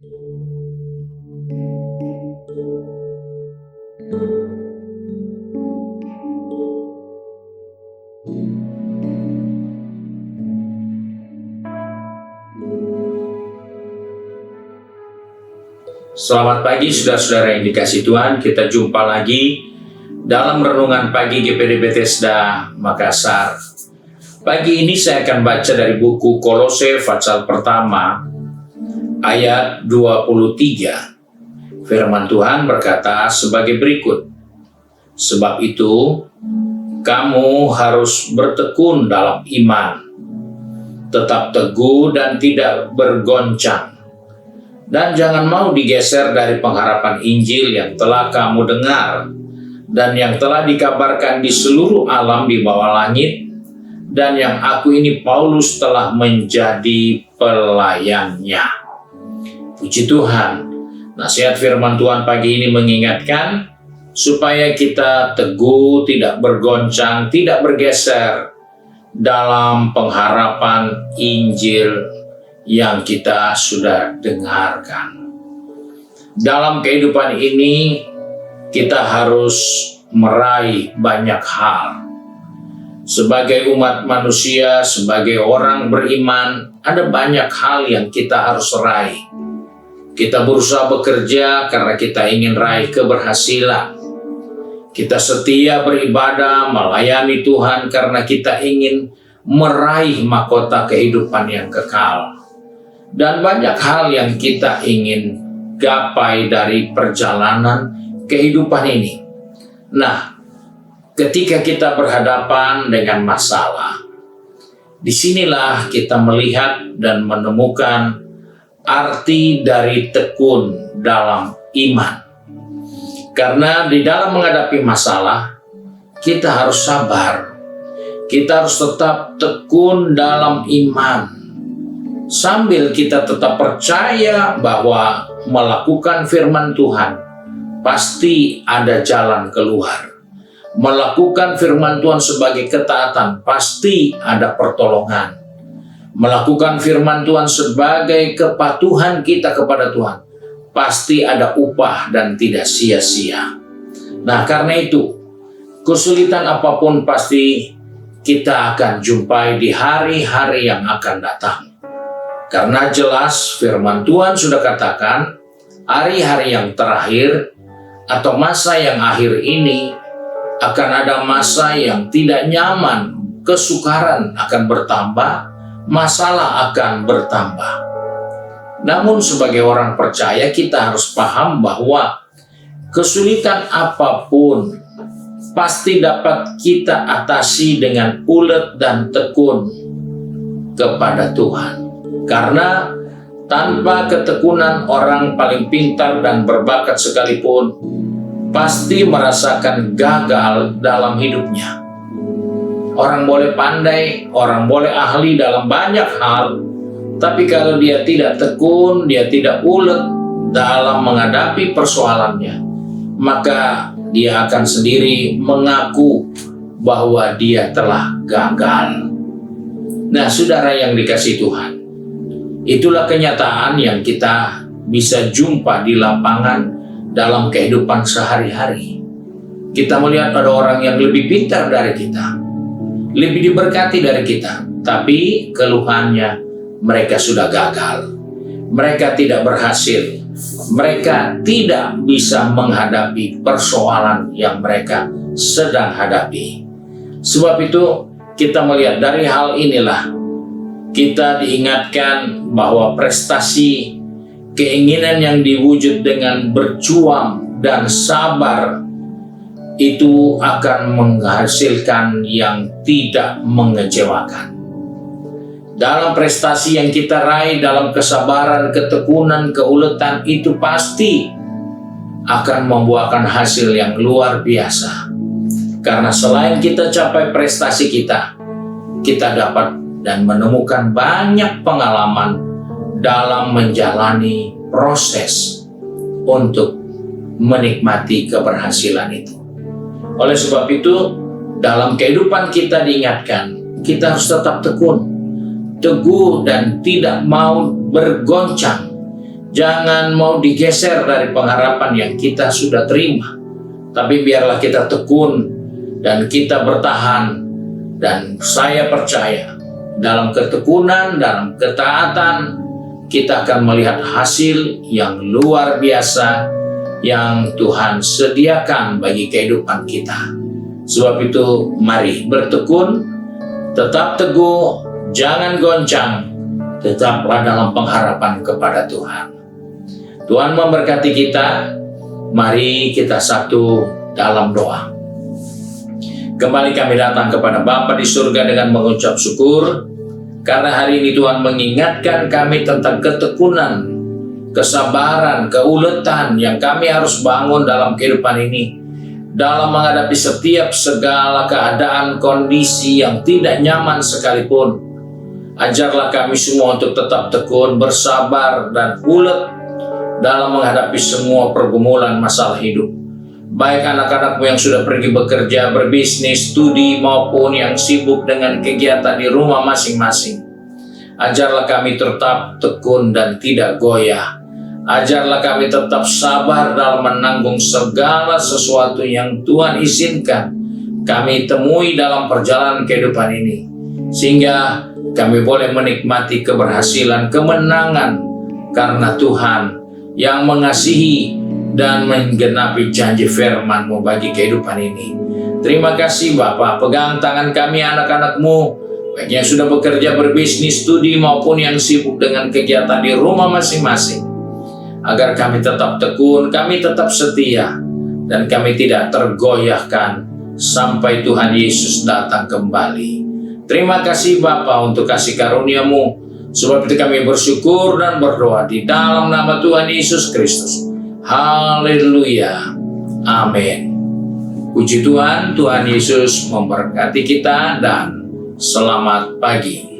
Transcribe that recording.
Selamat pagi saudara-saudara yang dikasihi Tuhan. Kita jumpa lagi dalam Renungan Pagi GPD Bethesda Makassar. Pagi ini saya akan baca dari buku Kolose pasal pertama ayat 23. Firman Tuhan berkata sebagai berikut. Sebab itu kamu harus bertekun dalam iman, tetap teguh dan tidak bergoncang. Dan jangan mau digeser dari pengharapan Injil yang telah kamu dengar dan yang telah dikabarkan di seluruh alam di bawah langit, dan yang aku ini Paulus telah menjadi pelayannya. Puji Tuhan, nasihat firman Tuhan pagi ini mengingatkan supaya kita teguh, tidak bergoncang, tidak bergeser dalam pengharapan Injil yang kita sudah dengarkan. Dalam kehidupan ini kita harus meraih banyak hal. Sebagai umat manusia, sebagai orang beriman, ada banyak hal yang kita harus raih. Kita berusaha bekerja karena kita ingin raih keberhasilan. Kita setia beribadah, melayani Tuhan karena kita ingin meraih mahkota kehidupan yang kekal. Dan banyak hal yang kita ingin gapai dari perjalanan kehidupan ini. Nah, ketika kita berhadapan dengan masalah, disinilah kita melihat dan menemukan arti dari tekun dalam iman. Karena di dalam menghadapi masalah, kita harus sabar. Kita harus tetap tekun dalam iman. Sambil kita tetap percaya bahwa melakukan firman Tuhan pasti ada jalan keluar. Melakukan firman Tuhan sebagai ketaatan pasti ada pertolongan. Melakukan firman Tuhan sebagai kepatuhan kita kepada Tuhan pasti ada upah dan tidak sia-sia. Nah, karena itu kesulitan apapun pasti kita akan jumpai di hari-hari yang akan datang. Karena jelas firman Tuhan sudah katakan, hari-hari yang terakhir atau masa yang akhir ini akan ada masa yang tidak nyaman, kesukaran akan bertambah, masalah akan bertambah. Namun sebagai orang percaya kita harus paham bahwa kesulitan apapun pasti dapat kita atasi dengan ulet dan tekun kepada Tuhan. Karena tanpa ketekunan orang paling pintar dan berbakat sekalipun pasti merasakan gagal dalam hidupnya. Orang boleh pandai, orang boleh ahli dalam banyak hal, tapi kalau dia tidak tekun, dia tidak ulet dalam menghadapi persoalannya, maka dia akan sendiri mengaku bahwa dia telah gagal. Nah, saudara yang dikasihi Tuhan, itulah kenyataan yang kita bisa jumpa di lapangan dalam kehidupan sehari-hari. Kita melihat ada orang yang lebih pintar dari kita, lebih diberkati dari kita, tapi keluhannya mereka sudah gagal. Mereka tidak berhasil. Mereka tidak bisa menghadapi persoalan yang mereka sedang hadapi. Sebab itu kita melihat dari hal inilah kita diingatkan bahwa prestasi, keinginan yang diwujud dengan berjuang dan sabar itu akan menghasilkan yang tidak mengecewakan. Dalam prestasi yang kita raih, dalam kesabaran, ketekunan, keuletan itu pasti akan membuahkan hasil yang luar biasa. Karena selain kita capai prestasi kita dapat dan menemukan banyak pengalaman dalam menjalani proses untuk menikmati keberhasilan itu. Oleh sebab itu, dalam kehidupan kita diingatkan, kita harus tetap tekun, teguh dan tidak mau bergoncang. Jangan mau digeser dari pengharapan yang kita sudah terima. Tapi biarlah kita tekun dan kita bertahan. Dan saya percaya dalam ketekunan, dalam ketaatan, kita akan melihat hasil yang luar biasa yang Tuhan sediakan bagi kehidupan kita. Sebab itu mari bertekun, tetap teguh, jangan goncang, tetaplah dalam pengharapan kepada Tuhan. Tuhan memberkati kita. Mari kita satu dalam doa. Kembali kami datang kepada Bapa di surga dengan mengucap syukur, karena hari ini Tuhan mengingatkan kami tentang ketekunan, kesabaran, keuletan yang kami harus bangun dalam kehidupan ini, dalam menghadapi setiap segala keadaan kondisi yang tidak nyaman sekalipun. Ajarlah kami semua untuk tetap tekun, bersabar, dan ulet dalam menghadapi semua pergumulan masalah hidup. Baik anak-anakmu yang sudah pergi bekerja, berbisnis, studi, maupun yang sibuk dengan kegiatan di rumah masing-masing. Ajarlah kami tetap tekun dan tidak goyah. Ajarlah kami tetap sabar dalam menanggung segala sesuatu yang Tuhan izinkan kami temui dalam perjalanan kehidupan ini, sehingga kami boleh menikmati keberhasilan, kemenangan, karena Tuhan yang mengasihi dan menggenapi janji firman-Mu bagi kehidupan ini. Terima kasih Bapa, pegang tangan kami anak-anak-Mu, baik yang sudah bekerja, berbisnis, studi, maupun yang sibuk dengan kegiatan di rumah masing-masing, agar kami tetap tekun, kami tetap setia, dan kami tidak tergoyahkan sampai Tuhan Yesus datang kembali. Terima kasih Bapa untuk kasih karunia-Mu. Sebab itu kami bersyukur dan berdoa di dalam nama Tuhan Yesus Kristus. Haleluya. Amin. Puji Tuhan, Tuhan Yesus memberkati kita dan selamat pagi.